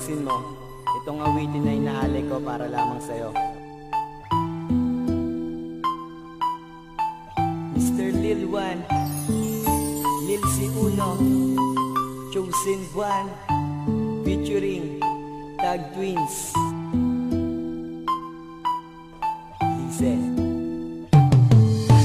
mapapansin mo, itong awitin na inahali ko para lamang sa'yo. Mr. Lil One, Lil Si Uno, Chosen One, featuring Tag Twins. Listen.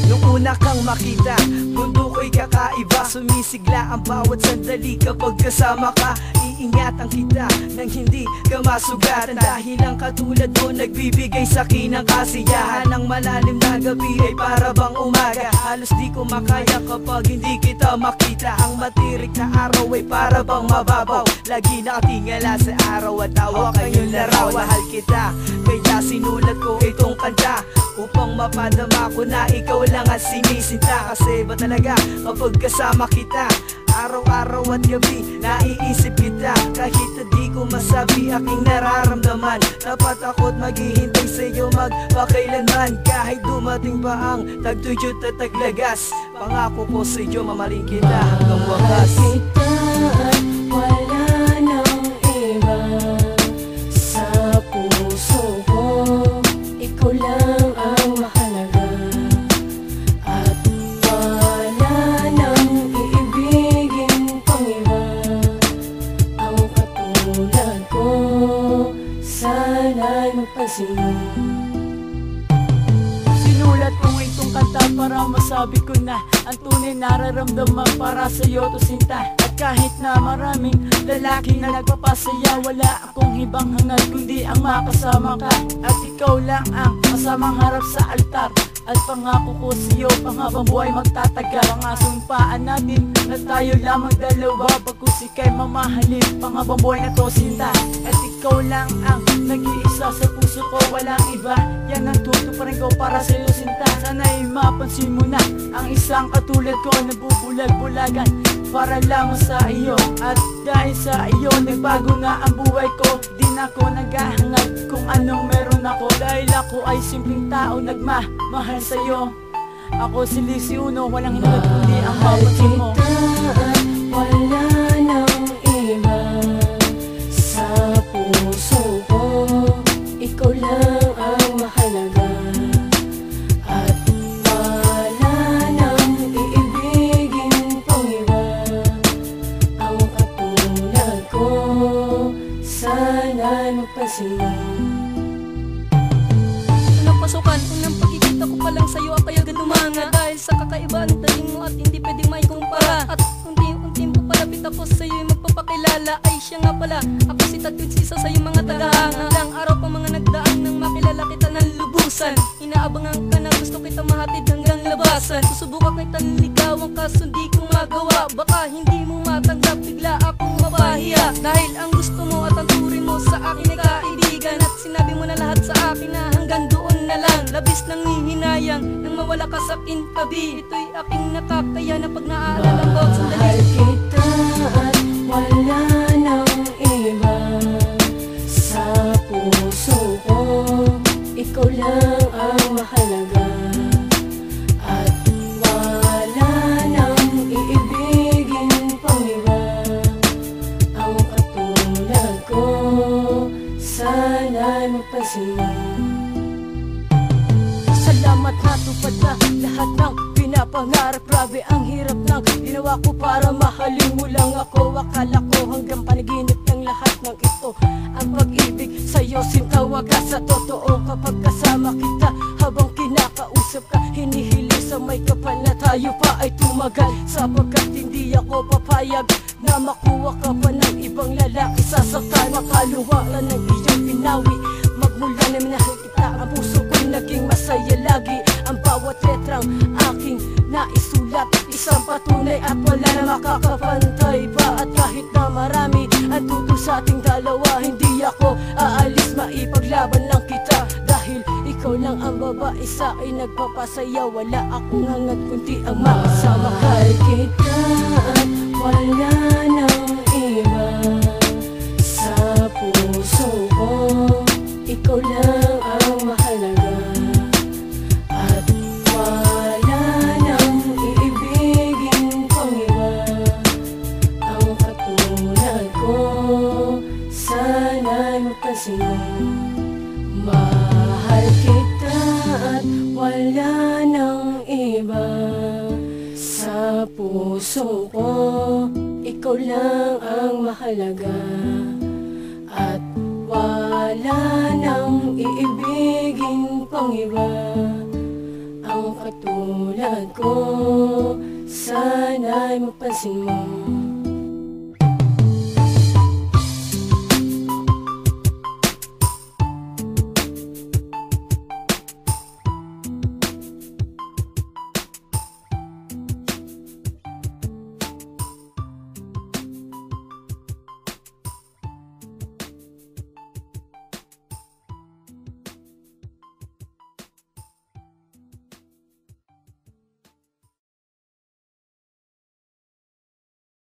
Nung una kang makita, mundo ko'y kakaiba. Sumisigla ang bawat sandali kapag kasama ka. Iingatan kita nang hindi ka masugatan, dahil ang katulad mo nagbibigay sa'kin ng kasiyahan. Ang malalim na gabi ay para bang umaga. Halos di ko makaya kapag hindi kita makita. Ang matirik na araw ay para bang mababaw. Lagi nakatingala sa araw at tawa kayong laraw. Mahal kita, kaya sinulat ko itong kanta upang mapadama ko na ikaw lang ang sinisinta. Kasi ba talaga kapag kasama kita, araw-araw at gabi naiisip kita. Kahit di ko masabi aking nararamdaman, tapat ako't maghihintay sa'yo magpakailanman. Kahit dumating pa ang tagtuyot at taglagas, pangako ko sa'yo mamaling kita hanggang wakas. Kita at wala nang iba sa puso ko, ikaw lang ang mahalaga. At wala nang iibigin pang iba ang katulad ko, sana'y magpansin mo. Sinulat ko itong kanta para masabi ko na ang tunay nararamdaman para sa'yo to sinta. At kahit na maraming lalaki na nagpapasaya, wala akong ibang hangad kundi ang makasama ka. At ikaw lang ang masamang harap sa altar. At pangako ko sa'yo, panghabang buhay magtatagal. Pangasumpaan natin na tayo lamang dalawa, pagkus ika'y mamahalin, panghabang buhay na to sinta. At ikaw lang ang nag-iisa sa puso ko, walang iba. Yan ang tutuparin ko para sa'yo sinta. Sana'y mapansin mo na ang isang katulad ko nabubulag-bulagan para lamang sa iyo. At dahil sa iyo nagbago na ang buhay ko, di na ako naghahangad kung anong meron ako. Dahil ako ay simpleng tao nagmamahal sa'yo. Ako si Lil Si Uno, walang hinagad kundi ang mapansin mo. At wala nang iba sa puso ko, ikaw lang ang mahalaga. At wala nang iibigin pang iba ang katulad ko, sana'y magpansin mo. Unang pasukan, unang pagkikita ko pa lang sa'yo ako'y agad umanga. Dahil sa kakaiba ng dating mo at hindi pwedeng may kumpara. At unti-unting papalapit ako sa'yo'y magpapakilala. Ay siya nga pala, ako si Tag Twins, isa sa'yo mga tagahanga. Ilang araw pa mga nagdaan nang makilala kita ng lubusan. Inaabangan ka na gusto kita mahatid hanggang labasan. Susubukan kitang ligawan kaso di ko magawa. Baka hindi mo matanggap, bigla akong mapahiya. Dahil ang gusto mo at ang turing mo sa akin ay kaibigan. At sinabi mo na lahat sa akin na hanggang doon na lang. Labis nang hihinayang nang mawala ka sa aking tabi. Ito'y aking nakakaya na pag naaalala ang bawat sandali. Mahal kita at wala nang iba sa puso ko, ikaw lang ang mahalaga. At wala nang iibigin pang iba ang katulad ko, sana'y magpansin mo. Salamat natupad na lahat ng pinapangarap. Grabe ang hirap ng ginawa ko para mahalin mo lang ako. Akala ko hanggang panaginip ng lahat ng ito ang pag-ibig sa'yo, sinta wagas sa totoo. Kapag kasama kita habang kinakausap ka, hinihili sa may kapal na tayo pa ay tumagal. Sapagkat hindi ako papayag na makuha ka pa ng ibang lalaki. Sasaktan makaluwa lang ng iyong pinawi. Magmula na minahal kita, ang puso ko'y naging masaya lagi. Ang bawat letrang aking naisulat, isang patunay at wala na makakapantay pa. At kahit na marami ang tutol sa ating dalawa, hindi ako aalis, maipaglaban lang kita. Dahil ikaw lang ang babae sa akin nagpapasaya, wala akong hangad kundi ang makasama ka. Mahal kita at wala nang iba sa puso ko, ikaw lang ang mahalaga. At wala nang iibigin pang iba ang katulad ko, sana puso ko, ikaw lang ang mahalaga. At wala nang iibigin pang iba ang katulad ko. Sana'y mapansin mo